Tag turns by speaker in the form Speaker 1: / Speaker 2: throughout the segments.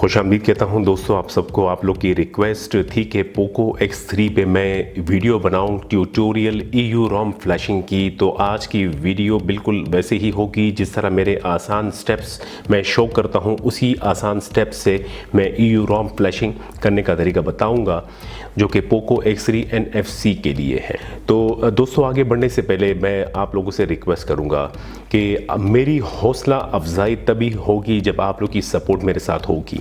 Speaker 1: खुशामदीद कहता हूं दोस्तों आप सबको। आप लोग की रिक्वेस्ट थी कि पोको X3 पे मैं वीडियो बनाऊं ट्यूटोरियल EUROM फ्लैशिंग की, तो आज की वीडियो बिल्कुल वैसे ही होगी जिस तरह मेरे आसान स्टेप्स मैं शो करता हूं। उसी आसान स्टेप्स से मैं EUROM फ्लैशिंग करने का तरीका बताऊंगा जो कि पोको X3 NFC के लिए है। तो दोस्तों आगे बढ़ने से पहले मैं आप लोगों से रिक्वेस्ट करूंगा कि मेरी हौसला अफजाई तभी होगी जब आप लोग की सपोर्ट मेरे साथ होगी।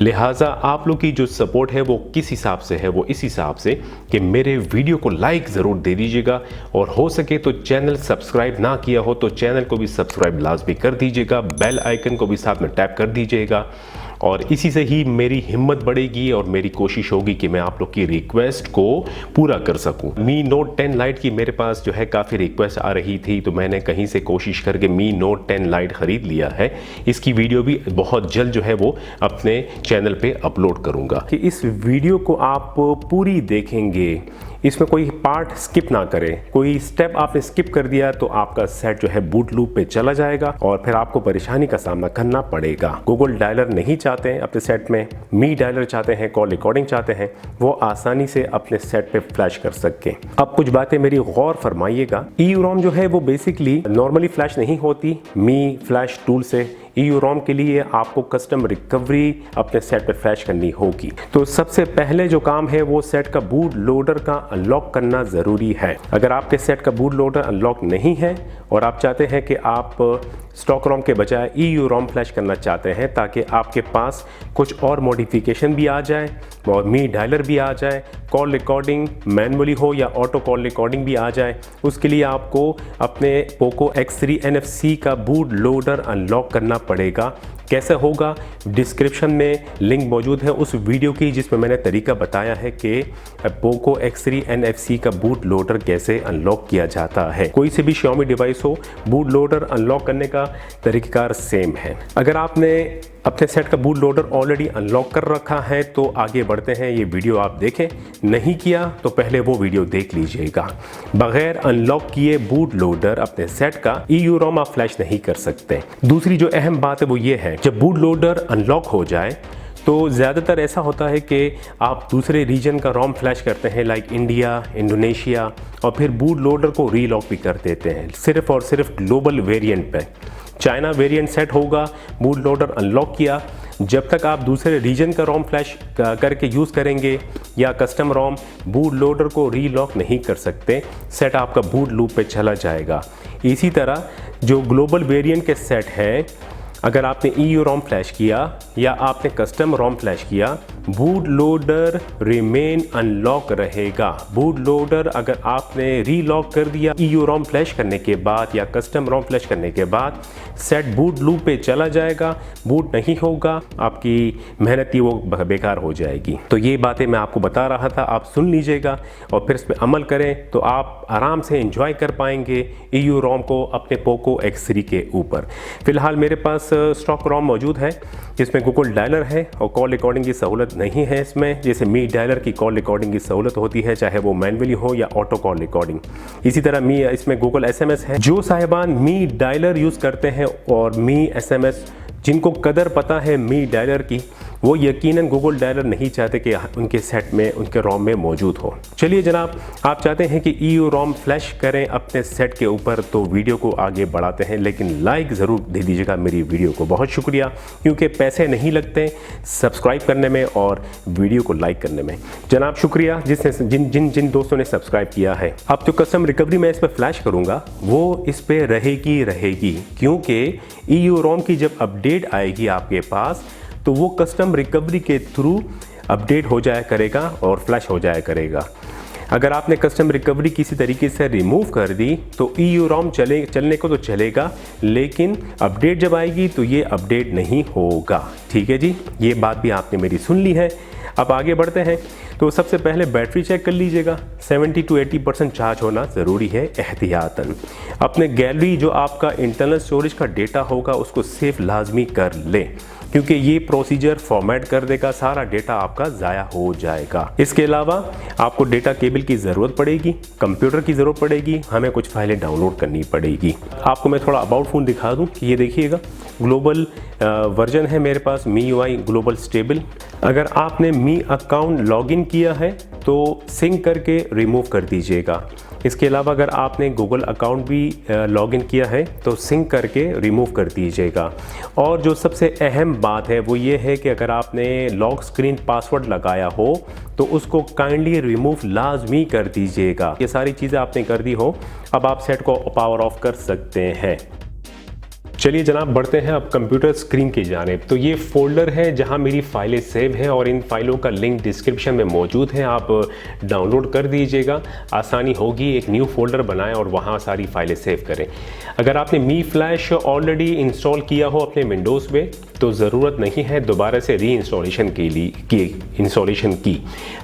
Speaker 1: लिहाजा आप लोग की जो सपोर्ट है वो किस हिसाब से है, वो इस हिसाब से कि मेरे वीडियो को लाइक ज़रूर दे दीजिएगा और हो सके तो चैनल सब्सक्राइब ना किया हो तो चैनल को भी सब्सक्राइब लाजमी कर दीजिएगा, बेल आइकन को भी साथ में टैप कर दीजिएगा और इसी से ही मेरी हिम्मत बढ़ेगी और मेरी कोशिश होगी कि मैं आप लोग की रिक्वेस्ट को पूरा कर सकूं। मी नोट 10 लाइट की मेरे पास जो है काफ़ी रिक्वेस्ट आ रही थी, तो मैंने कहीं से कोशिश करके मी नोट 10 लाइट ख़रीद लिया है। इसकी वीडियो भी बहुत जल्द जो है वो अपने चैनल पे अपलोड करूँगा कि इस वीडियो को आप पूरी देखेंगे, इसमें कोई पार्ट स्किप ना करें। कोई स्टेप आपने स्किप कर दिया तो आपका सेट जो है बूट लूप पे चला जाएगा और फिर आपको परेशानी का सामना करना पड़ेगा। गूगल डायलर नहीं चाहते हैं अपने सेट में, मी डायलर चाहते हैं, कॉल रिकॉर्डिंग चाहते हैं, वो आसानी से अपने सेट पे फ्लैश कर सकें। अब कुछ बातें मेरी गौर फरमाइएगा। EUROM जो है वो बेसिकली नॉर्मली फ्लैश नहीं होती। मी फ्लैश टूल से EUROM के लिए आपको कस्टम रिकवरी अपने सेट पे फ्लैश करनी होगी। तो सबसे पहले जो काम है वो सेट का बूट लोडर का अनलॉक करना ज़रूरी है। अगर आपके सेट का बूट लोडर अनलॉक नहीं है और आप चाहते हैं कि आप स्टॉक रोम के बजाय EUROM फ्लैश करना चाहते हैं ताकि आपके पास कुछ और मॉडिफिकेशन भी आ जाए और मी डायलर भी आ जाए, कॉल रिकॉर्डिंग मैनुअली हो या ऑटो कॉल रिकॉर्डिंग भी आ जाए, उसके लिए आपको अपने पोको X3 NFC का बूट लोडर अनलॉक करना पड़ेगा। कैसे होगा? डिस्क्रिप्शन में लिंक मौजूद है उस वीडियो की जिसमें मैंने तरीका बताया है कि पोको X3 NFC का बूट लोडर कैसे अनलॉक किया जाता है। कोई से भी Xiaomi डिवाइस हो, बूट लोडर अनलॉक करने का तरीकाकार सेम है। अगर आपने अपने सेट का बूट लोडर ऑलरेडी अनलॉक कर रखा है तो आगे बढ़ते हैं, ये वीडियो आप देखें। नहीं किया तो पहले वो वीडियो देख लीजिएगा। बगैर अनलॉक किए बूट लोडर अपने सेट का EUROM आप फ्लैश नहीं कर सकते। दूसरी जो अहम बात है वो ये है, जब बूट लोडर अनलॉक हो जाए तो ज़्यादातर ऐसा होता है कि आप दूसरे रीजन का रोम फ्लैश करते हैं लाइक इंडिया, इंडोनेशिया, और फिर बूट लोडर को रीलॉक भी कर देते हैं सिर्फ और सिर्फ ग्लोबल वेरिएंट पे। चाइना वेरिएंट सेट होगा, बूट लोडर अनलॉक किया, जब तक आप दूसरे रीजन का रोम फ्लैश करके यूज़ करेंगे या कस्टम रोम, बूट लोडर को रीलॉक नहीं कर सकते, सेट आपका बूट लूप पे चला जाएगा। इसी तरह जो ग्लोबल वेरिएंट के सेट हैं, अगर आपने EUROM फ्लैश किया या आपने कस्टम रोम फ्लैश किया, बूट लोडर रिमेन अनलॉक रहेगा। बूट लोडर अगर आपने रीलॉक कर दिया EUROM फ्लैश करने के बाद या कस्टम रोम फ्लैश करने के बाद, सेट बूट लूप पे चला जाएगा, बूट नहीं होगा, आपकी मेहनत ही वो बेकार हो जाएगी। तो ये बातें मैं आपको बता रहा था, आप सुन लीजिएगा और फिर इस पर अमल करें तो आप आराम से एंजॉय कर पाएंगे EUROM को अपने पोको X3 के ऊपर। फिलहाल मेरे पास स्टॉक रोम मौजूद है, इसमें गूगल डायलर है और कॉल रिकॉर्डिंग की सहूलत नहीं है इसमें, जैसे मी डायलर की कॉल रिकॉर्डिंग की सहूलत होती है, चाहे वो मैनुअली हो या ऑटो कॉल रिकॉर्डिंग। इसी तरह इसमें गूगल SMS है। जो साहिबान मी डायलर यूज़ करते हैं और मी SMS, जिनको कदर पता है मी डायलर की, वो यकीनन गूगल डायलर नहीं चाहते कि उनके सेट में, उनके रोम में मौजूद हो। चलिए जनाब, आप चाहते हैं कि EUROM फ्लैश करें अपने सेट के ऊपर तो वीडियो को आगे बढ़ाते हैं, लेकिन लाइक ज़रूर दे दीजिएगा मेरी वीडियो को। बहुत शुक्रिया, क्योंकि पैसे नहीं लगते सब्सक्राइब करने में और वीडियो को लाइक करने में। जनाब शुक्रिया जिसने जिन दोस्तों ने सब्सक्राइब किया है। अब जो कस्टम रिकवरी मैं इस पर फ्लैश करूँगा वो इस पर रहेगी, क्योंकि EUROM की जब अपडेट आएगी आपके पास तो वो कस्टम रिकवरी के थ्रू अपडेट हो जाया करेगा और फ्लैश हो जाया करेगा। अगर आपने कस्टम रिकवरी किसी तरीके से रिमूव कर दी तो EUROM चलने को तो चलेगा, लेकिन अपडेट जब आएगी तो ये अपडेट नहीं होगा। ठीक है जी, ये बात भी आपने मेरी सुन ली है। अब आगे बढ़ते हैं। तो सबसे पहले बैटरी चेक कर लीजिएगा, 70 to 80% चार्ज होना ज़रूरी है एहतियातन। अपने गैलरी जो आपका इंटरनल स्टोरेज का डेटा होगा उसको सेफ लाजमी कर लें। क्योंकि ये प्रोसीजर फॉर्मेट कर देगा, सारा डेटा आपका ज़ाया हो जाएगा। इसके अलावा आपको डेटा केबल की ज़रूरत पड़ेगी, कंप्यूटर की ज़रूरत पड़ेगी, हमें कुछ फाइलें डाउनलोड करनी पड़ेगी। आपको मैं थोड़ा अबाउट फ़ोन दिखा दूँ कि ये देखिएगा ग्लोबल वर्जन है मेरे पास MIUI ग्लोबल स्टेबल। अगर आपने मी अकाउंट लॉगिन किया है तो सिंक करके रिमूव कर दीजिएगा। इसके अलावा अगर आपने गूगल अकाउंट भी लॉगिन किया है तो सिंक करके रिमूव कर दीजिएगा। और जो सबसे अहम बात है वो ये है कि अगर आपने लॉक स्क्रीन पासवर्ड लगाया हो तो उसको काइंडली रिमूव लाजमी कर दीजिएगा। ये सारी चीज़ें आपने कर दी हो, अब आप सेट को पावर ऑफ कर सकते हैं। चलिए जनाब बढ़ते हैं अब कंप्यूटर स्क्रीन की जानिब। तो ये फोल्डर है जहां मेरी फाइलें सेव हैं और इन फाइलों का लिंक डिस्क्रिप्शन में मौजूद है, आप डाउनलोड कर दीजिएगा। आसानी होगी, एक न्यू फोल्डर बनाएं और वहां सारी फाइलें सेव करें। अगर आपने मी फ्लैश ऑलरेडी इंस्टॉल किया हो अपने विंडोज़ में तो ज़रूरत नहीं है दोबारा से री इंस्टॉलेशन के लिए इंस्टॉलेशन की।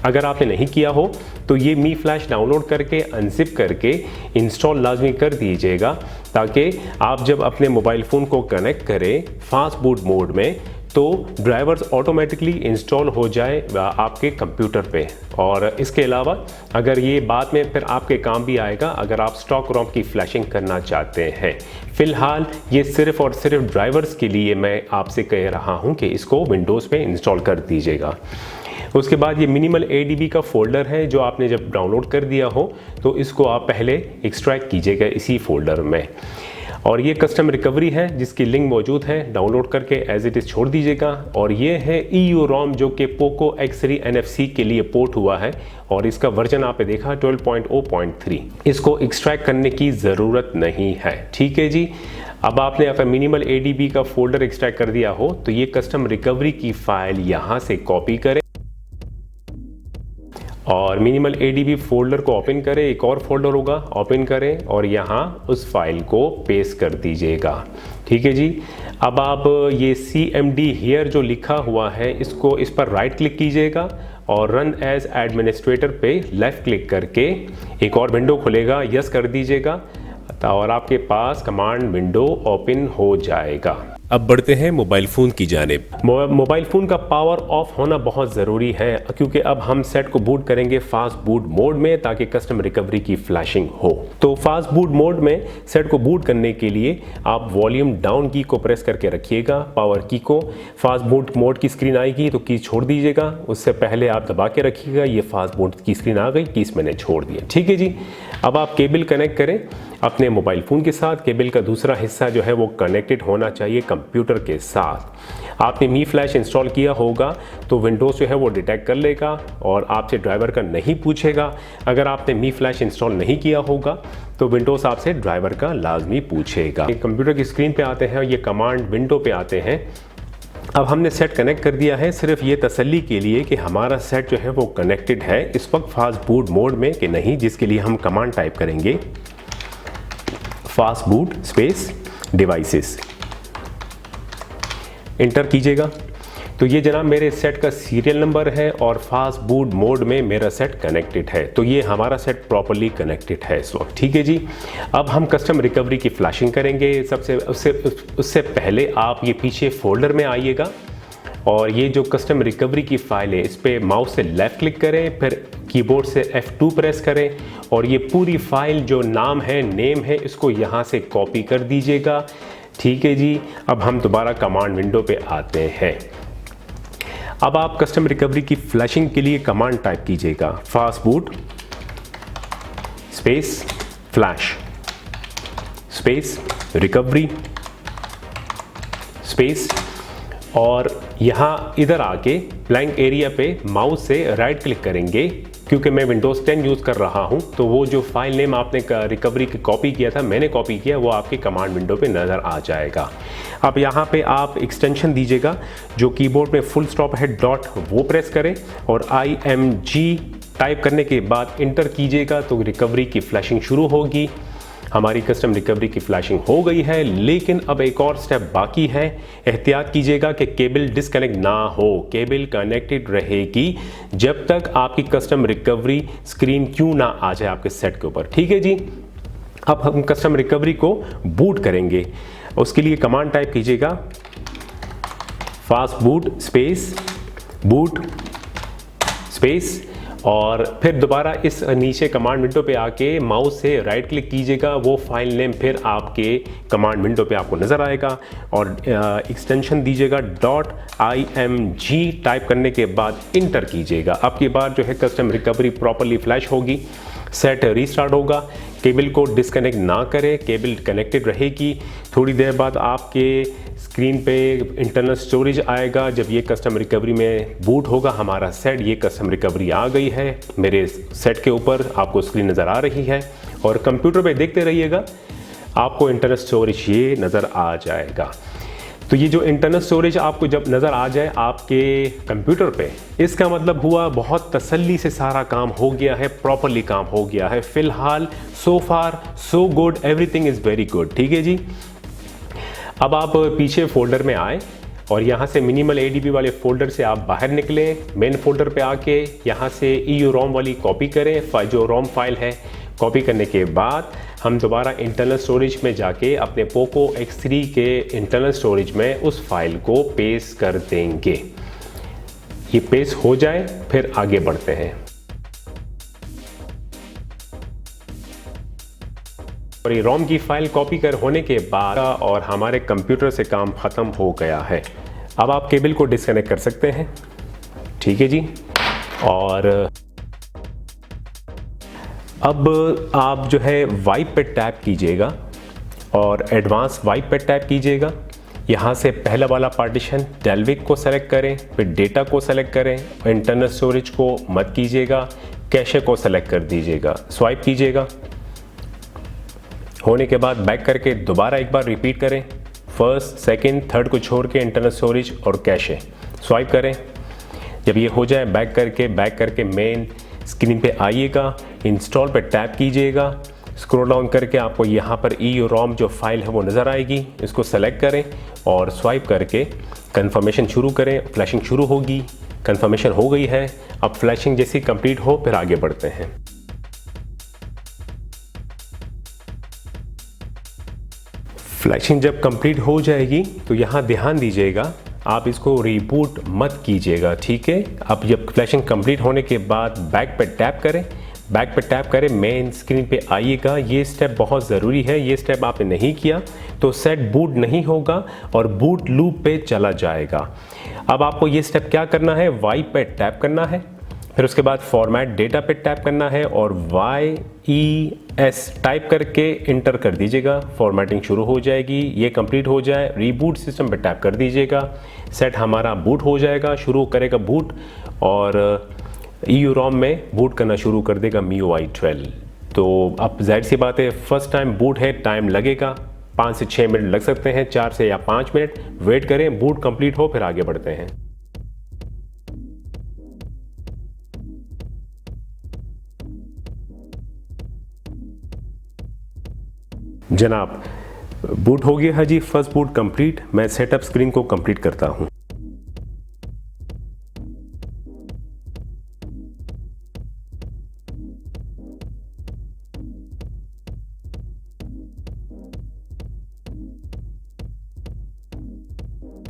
Speaker 1: अगर आपने नहीं किया हो तो ये मी फ्लैश डाउनलोड करके अनजिप करके इंस्टॉल लाजमी कर दीजिएगा, ताकि आप जब अपने मोबाइल फ़ोन को कनेक्ट करें फास्ट बूट मोड में तो ड्राइवर्स ऑटोमेटिकली इंस्टॉल हो जाए आपके कंप्यूटर पे। और इसके अलावा अगर ये बाद में फिर आपके काम भी आएगा अगर आप स्टॉक रोम की फ्लैशिंग करना चाहते हैं। फ़िलहाल ये सिर्फ़ और सिर्फ ड्राइवर्स के लिए मैं आपसे कह रहा हूँ कि इसको विंडोज़ पे इंस्टॉल कर दीजिएगा। उसके बाद ये मिनिमल ADB का फ़ोल्डर है जो आपने जब डाउनलोड कर दिया हो तो इसको आप पहले एक्सट्रैक्ट कीजिएगा इसी फोल्डर में। और ये कस्टम रिकवरी है जिसकी लिंक मौजूद है, डाउनलोड करके एज इट इज़ छोड़ दीजिएगा। और ये है EUROM जो कि पोको X3 NFC के लिए पोर्ट हुआ है और इसका वर्जन आपने देखा 12.0.3। इसको एक्सट्रैक्ट करने की ज़रूरत नहीं है, ठीक है जी। अब आपने अगर मिनिमल ADB का फोल्डर एक्सट्रैक्ट कर दिया हो तो ये कस्टम रिकवरी की फ़ाइल यहाँ से कॉपी करें और मिनिमल ADB फोल्डर को ओपन करें, एक और फोल्डर होगा ओपन करें और यहाँ उस फाइल को पेस्ट कर दीजिएगा, ठीक है जी। अब आप ये CMD हियर जो लिखा हुआ है इसको इस पर राइट क्लिक कीजिएगा और रन एज एडमिनिस्ट्रेटर पे लेफ़्ट क्लिक करके एक और विंडो खुलेगा, यस कर दीजिएगा और आपके पास कमांड विंडो ओपन हो जाएगा। अब बढ़ते हैं मोबाइल फ़ोन की जानिब। मोबाइल फ़ोन का पावर ऑफ होना बहुत ज़रूरी है क्योंकि अब हम सेट को बूट करेंगे फास्ट बूट मोड में ताकि कस्टम रिकवरी की फ्लैशिंग हो। तो फास्ट बूट मोड में सेट को बूट करने के लिए आप वॉल्यूम डाउन की को प्रेस करके रखिएगा, पावर की को। फास्ट बूट मोड की स्क्रीन आएगी तो की छोड़ दीजिएगा, उससे पहले आप दबा के रखिएगा। ये फास्ट बूट की स्क्रीन आ गई, कीस मैंने छोड़ दिया, ठीक है जी। अब आप केबल कनेक्ट करें अपने मोबाइल फ़ोन के साथ। केबल का दूसरा हिस्सा जो है वो कनेक्टेड होना चाहिए कंप्यूटर के साथ। आपने मी फ्लैश इंस्टॉल किया होगा तो विंडोज़ जो है वो डिटेक्ट कर लेगा और आपसे ड्राइवर का नहीं पूछेगा। अगर आपने मी फ्लैश इंस्टॉल नहीं किया होगा तो विंडोज़ आपसे ड्राइवर का लाजमी पूछेगा। कंप्यूटर की स्क्रीन पे आते हैं और ये कमांड विंडो पे आते हैं। अब हमने सेट कनेक्ट कर दिया है सिर्फ ये तसल्ली के लिए कि हमारा सेट जो है वो कनेक्टेड है इस वक्त फास्ट बूट मोड में कि नहीं, जिसके लिए हम कमांड टाइप करेंगे fast boot space devices, inter कीजिएगा। तो ये जनाब मेरे सेट का सीरियल नंबर है और फास्ट बूट मोड में मेरा सेट कनेक्टेड है। तो ये हमारा सेट प्रॉपर्ली कनेक्टेड है इस वक्त, ठीक है जी। अब हम कस्टम रिकवरी की फ्लैशिंग करेंगे। उससे पहले आप ये पीछे फोल्डर में आइएगा और ये जो कस्टम रिकवरी की फाइल है इस पर माउस से लेफ़्ट क्लिक करें, फिर कीबोर्ड से F2 प्रेस करें और ये पूरी फाइल जो नाम है नेम है इसको यहाँ से कॉपी कर दीजिएगा, ठीक है जी। अब हम दोबारा कमांड विंडो पे आते हैं। अब आप कस्टम रिकवरी की फ्लैशिंग के लिए कमांड टाइप कीजिएगा fast boot space flash space recovery space और यहाँ इधर आके ब्लैंक एरिया पे माउस से राइट क्लिक करेंगे। क्योंकि मैं विंडोज़ 10 यूज़ कर रहा हूँ तो वो जो फाइल नेम आपने रिकवरी की कॉपी किया था, मैंने कॉपी किया, वो आपके कमांड विंडो पे नज़र आ जाएगा। अब यहाँ पे आप एक्सटेंशन दीजिएगा, जो कीबोर्ड में फुल स्टॉप है डॉट वो प्रेस करें और IMG टाइप करने के बाद इंटर कीजिएगा तो रिकवरी की फ्लैशिंग शुरू होगी। हमारी कस्टम रिकवरी की फ्लैशिंग हो गई है, लेकिन अब एक और स्टेप बाकी है। एहतियात कीजिएगा कि केबल डिस्कनेक्ट ना हो, केबल कनेक्टेड रहेगी जब तक आपकी कस्टम रिकवरी स्क्रीन क्यों ना आ जाए आपके सेट के ऊपर, ठीक है जी। अब हम कस्टम रिकवरी को बूट करेंगे, उसके लिए कमांड टाइप कीजिएगा fast boot space boot space, और फिर दोबारा इस नीचे कमांड विंडो पे आके माउस से राइट क्लिक कीजिएगा, वो फाइल नेम फिर आपके कमांड विंडो पे आपको नज़र आएगा और एक्सटेंशन दीजिएगा .img टाइप करने के बाद इंटर कीजिएगा। आपकी बार जो है कस्टम रिकवरी प्रॉपरली फ्लैश होगी, सेट रीस्टार्ट होगा। केबल को डिस्कनेक्ट ना करें, केबल कनेक्टेड रहेगी। थोड़ी देर बाद आपके स्क्रीन पे इंटरनल स्टोरेज आएगा। जब ये कस्टम रिकवरी में बूट होगा हमारा सेट, ये कस्टम रिकवरी आ गई है मेरे सेट के ऊपर, आपको स्क्रीन नज़र आ रही है। और कंप्यूटर पे देखते रहिएगा, आपको इंटरनल स्टोरेज ये नज़र आ जाएगा। तो ये जो इंटरनल स्टोरेज आपको जब नज़र आ जाए आपके कंप्यूटर पे, इसका मतलब हुआ बहुत तसल्ली से सारा काम हो गया है, प्रॉपरली काम हो गया है। फ़िलहाल so far so good, everything is very good. ठीक है जी। अब आप पीछे फोल्डर में आए और यहाँ से मिनिमल ADB वाले फोल्डर से आप बाहर निकलें। मेन फोल्डर पे आके यहाँ से EUROM वाली कॉपी करें, जो रोम फाइल है। कॉपी करने के बाद हम दोबारा इंटरनल स्टोरेज में जाके अपने पोको X3 के इंटरनल स्टोरेज में उस फाइल को पेस्ट कर देंगे। ये पेस्ट हो जाए फिर आगे बढ़ते हैं। और ये रोम की फाइल कॉपी कर होने के बाद और हमारे कंप्यूटर से काम ख़त्म हो गया है। अब आप केबल को डिस्कनेक्ट कर सकते हैं। ठीक है जी। और अब आप जो है वाइप पे टैप कीजिएगा और एडवांस वाइप पे टैप कीजिएगा। यहाँ से पहला वाला पार्टीशन डेल्विक को सेलेक्ट करें, फिर डेटा को सेलेक्ट करें, इंटरनल स्टोरेज को मत कीजिएगा, कैशे को सेलेक्ट कर दीजिएगा, स्वाइप कीजिएगा। होने के बाद बैक करके दोबारा एक बार रिपीट करें, फर्स्ट सेकंड थर्ड को छोड़ के इंटरनल स्टोरेज और कैशे स्वाइप करें। जब ये हो जाए बैक करके मेन स्क्रीन पे आइएगा, इंस्टॉल पे टैप कीजिएगा, स्क्रॉल डाउन करके आपको यहाँ पर EUROM जो फाइल है वो नज़र आएगी, इसको सेलेक्ट करें और स्वाइप करके कंफर्मेशन शुरू करें। फ्लैशिंग शुरू होगी, कंफर्मेशन हो गई है। अब फ्लैशिंग जैसी कंप्लीट हो फिर आगे बढ़ते हैं। फ्लैशिंग जब कंप्लीट हो जाएगी तो यहाँ ध्यान दीजिएगा, आप इसको रीबूट मत कीजिएगा। ठीक है। अब जब फ्लैशिंग कंप्लीट होने के बाद बैक पे टैप करें, मेन स्क्रीन पे आइएगा। ये स्टेप बहुत ज़रूरी है, ये स्टेप आपने नहीं किया तो सेट बूट नहीं होगा और बूट लूप पे चला जाएगा। अब आपको ये स्टेप क्या करना है, वाइप पे टैप करना है, फिर उसके बाद फॉर्मेट डेटा पे टैप करना है और YES टाइप करके इंटर कर दीजिएगा। फॉर्मेटिंग शुरू हो जाएगी। ये कंप्लीट हो जाए, रीबूट सिस्टम पे टैप कर दीजिएगा। सेट हमारा बूट हो जाएगा, शुरू करेगा बूट और EUROM में बूट करना शुरू कर देगा MIUI 12। तो अब जाहिर सी बात है फर्स्ट टाइम बूट है, टाइम लगेगा, 5 से 6 मिनट लग सकते हैं, 4 से या 5 मिनट वेट करें, बूट कंप्लीट हो फिर आगे बढ़ते हैं। जनाब बूट हो गया है जी, फर्स्ट बूट कंप्लीट। मैं सेटअप स्क्रीन को कंप्लीट करता हूं।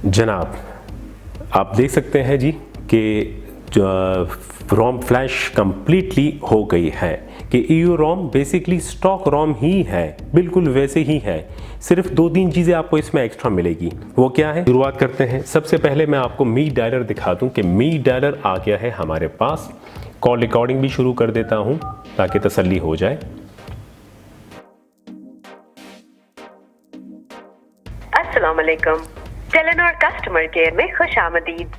Speaker 1: जनाब आप देख सकते हैं जी कि रोम फ्लैश कंप्लीटली हो गई है कि EUROM बेसिकली स्टॉक रोम ही है, बिल्कुल वैसे ही है। सिर्फ 2-3 चीज़ें आपको इसमें एक्स्ट्रा मिलेगी। वो क्या है, शुरुआत करते हैं। सबसे पहले मैं आपको मी डायलर दिखा दूं कि मी डायलर आ गया है हमारे पास। कॉल रिकॉर्डिंग भी शुरू कर देता हूं ताकि तसल्ली हो जाए।
Speaker 2: अस्सलाम वालेकुम, टेलेनॉर कस्टमर केयर में खुशामदीद।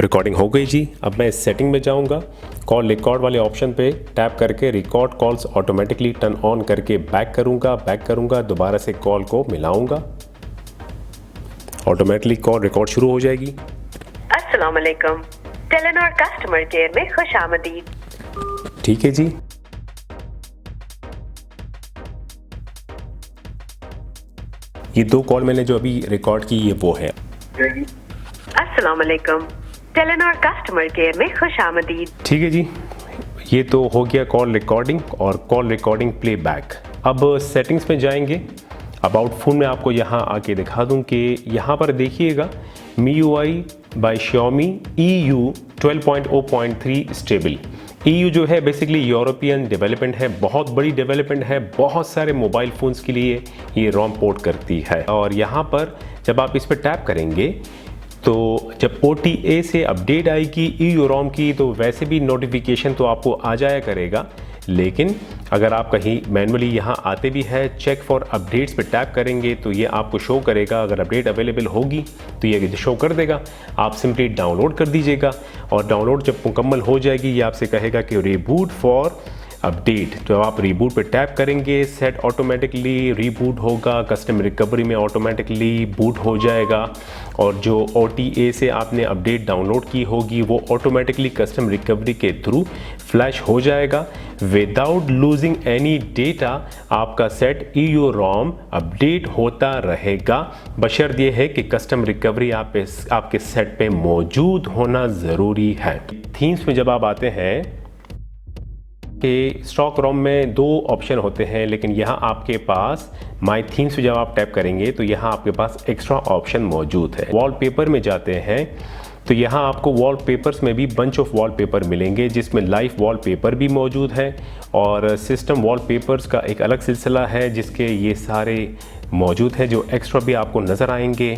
Speaker 1: रिकॉर्डिंग हो गई जी। अब मैं इस सेटिंग में जाऊंगा, कॉल रिकॉर्ड वाले ऑप्शन पे टैप करके record calls automatically turn on करके बैक करूंगा, दोबारा से कॉल को मिलाऊंगा, ऑटोमेटिकली कॉल रिकॉर्ड शुरू हो जाएगी।
Speaker 2: अस्सलाम वालेकुम, टेलेनॉर कस्टमर केयर में खुशामदीद।
Speaker 1: ठीक है जी। ये 2 कॉल मैंने जो अभी रिकॉर्ड की ये वो है।
Speaker 2: अस्सलाम वालेकुम, टेलेनॉर कस्टमर केयर में खुशामदीद।
Speaker 1: ठीक है जी, ये तो हो गया कॉल रिकॉर्डिंग और कॉल रिकॉर्डिंग प्लेबैक। अब सेटिंग्स में जाएंगे, अबाउट फ़ोन में आपको यहाँ आके दिखा दूँ कि यहाँ पर देखिएगा MIUI by Xiaomi EU 12.0.3 stable. EU जो है बेसिकली यूरोपियन डेवलपमेंट है, बहुत बड़ी डेवलपमेंट है, बहुत सारे मोबाइल फ़ोन्स के लिए ये रोम पोर्ट करती है। और यहाँ पर जब आप इस पर टैप करेंगे तो जब OTA से अपडेट आएगी EU रोम की तो वैसे भी नोटिफिकेशन तो आपको आ जाया करेगा, लेकिन अगर आप कहीं मैनुअली यहाँ आते भी है चेक फॉर अपडेट्स पे टैप करेंगे तो ये आपको शो करेगा। अगर अपडेट अवेलेबल होगी तो ये शो कर देगा, आप सिंपली डाउनलोड कर दीजिएगा और डाउनलोड जब मुकम्मल हो जाएगी ये आपसे कहेगा कि रिबूट फॉर अपडेट। तो आप रिबूट पे टैप करेंगे, सेट ऑटोमेटिकली रिबूट होगा, कस्टम रिकवरी में ऑटोमेटिकली बूट हो जाएगा और जो OTA से आपने अपडेट डाउनलोड की होगी वो ऑटोमेटिकली कस्टम रिकवरी के थ्रू फ्लैश हो जाएगा विदाउट लूजिंग एनी डेटा। आपका सेट EU रोम अपडेट होता रहेगा, बशर्त ये है कि कस्टम रिकवरी आपके सेट पे मौजूद होना ज़रूरी है। थीम्स में जब आप आते हैं कि स्टॉक रोम में 2 ऑप्शन होते हैं, लेकिन यहाँ आपके पास माई थीम्स पे जब आप टैप करेंगे तो यहाँ आपके पास एक्स्ट्रा ऑप्शन मौजूद है। वॉलपेपर में जाते हैं तो यहाँ आपको वॉलपेपर्स में भी बंच ऑफ वॉलपेपर मिलेंगे जिसमें लाइव वॉलपेपर भी मौजूद है और सिस्टम वॉलपेपर्स का एक अलग सिलसिला है जिसके ये सारे मौजूद हैं जो एक्स्ट्रा भी आपको नज़र आएंगे,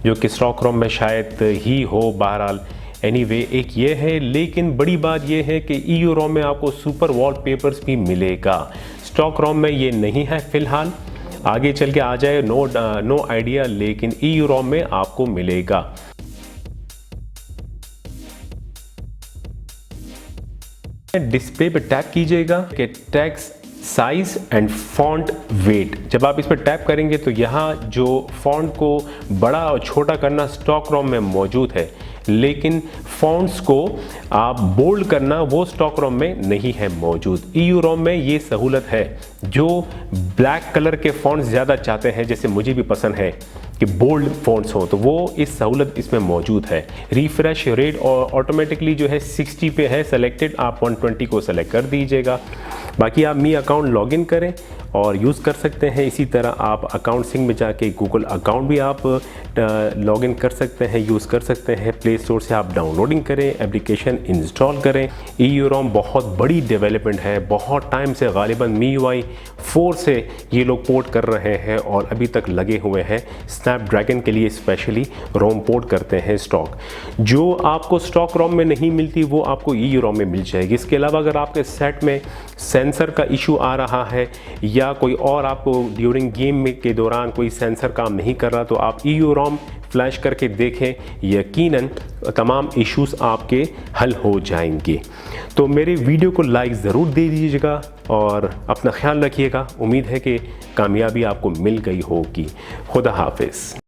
Speaker 1: जो कि स्टॉक रोम में शायद ही हो। बहरहाल एनीवे एक ये है, लेकिन बड़ी बात ये है कि EU रोम में आपको सुपर वॉलपेपर्स भी मिलेगा। स्टॉक रोम में ये नहीं है फ़िलहाल, आगे चल के आ जाए नो आइडिया, लेकिन EU रोम में आपको मिलेगा। डिस्प्ले पे टैप कीजिएगा कि text size and font weight. जब आप इस पर टैप करेंगे तो यहाँ जो फॉन्ट को बड़ा और छोटा करना स्टॉक रोम में मौजूद है, लेकिन फॉन्ट्स को आप बोल्ड करना वो स्टॉक रोम में नहीं है मौजूद। EU रोम में ये सहूलत है। जो ब्लैक कलर के फॉन्ट्स ज़्यादा चाहते हैं, जैसे मुझे भी पसंद है कि बोल्ड फॉन्ट्स हो, तो वो इस सहूलत इसमें मौजूद है। रिफ्रेश रेट और ऑटोमेटिकली जो है 60 पे है सेलेक्टेड, आप 120 को सेलेक्ट कर दीजिएगा। बाकी आप मी अकाउंट लॉगिन करें और यूज़ कर सकते हैं। इसी तरह आप अकाउंट सिंक में जाके गूगल अकाउंट भी आप लॉगिन कर सकते हैं, यूज़ कर सकते हैं। प्ले स्टोर से आप डाउनलोडिंग करें, एप्लीकेशन इंस्टॉल करें। EU रोम बहुत बड़ी डेवलपमेंट है, बहुत टाइम से गालिबन MIUI 4 से ये लोग पोर्ट कर रहे हैं और अभी तक लगे हुए हैं। स्नैपड्रैगन के लिए स्पेशली रोम पोर्ट करते हैं स्टॉक। जो आपको स्टॉक रोम में नहीं मिलती वो आपको EU रोम में मिल जाएगी। इसके अलावा अगर आपके सेट में सेंसर का इशू आ रहा है या कोई और आपको ड्यूरिंग गेम के दौरान कोई सेंसर काम नहीं कर रहा, तो आप EU रोम फ्लैश करके देखें, यकीनन तमाम इश्यूज आपके हल हो जाएंगे। तो मेरे वीडियो को लाइक ज़रूर दे दीजिएगा और अपना ख्याल रखिएगा। उम्मीद है कि कामयाबी आपको मिल गई होगी। खुदा हाफिज़।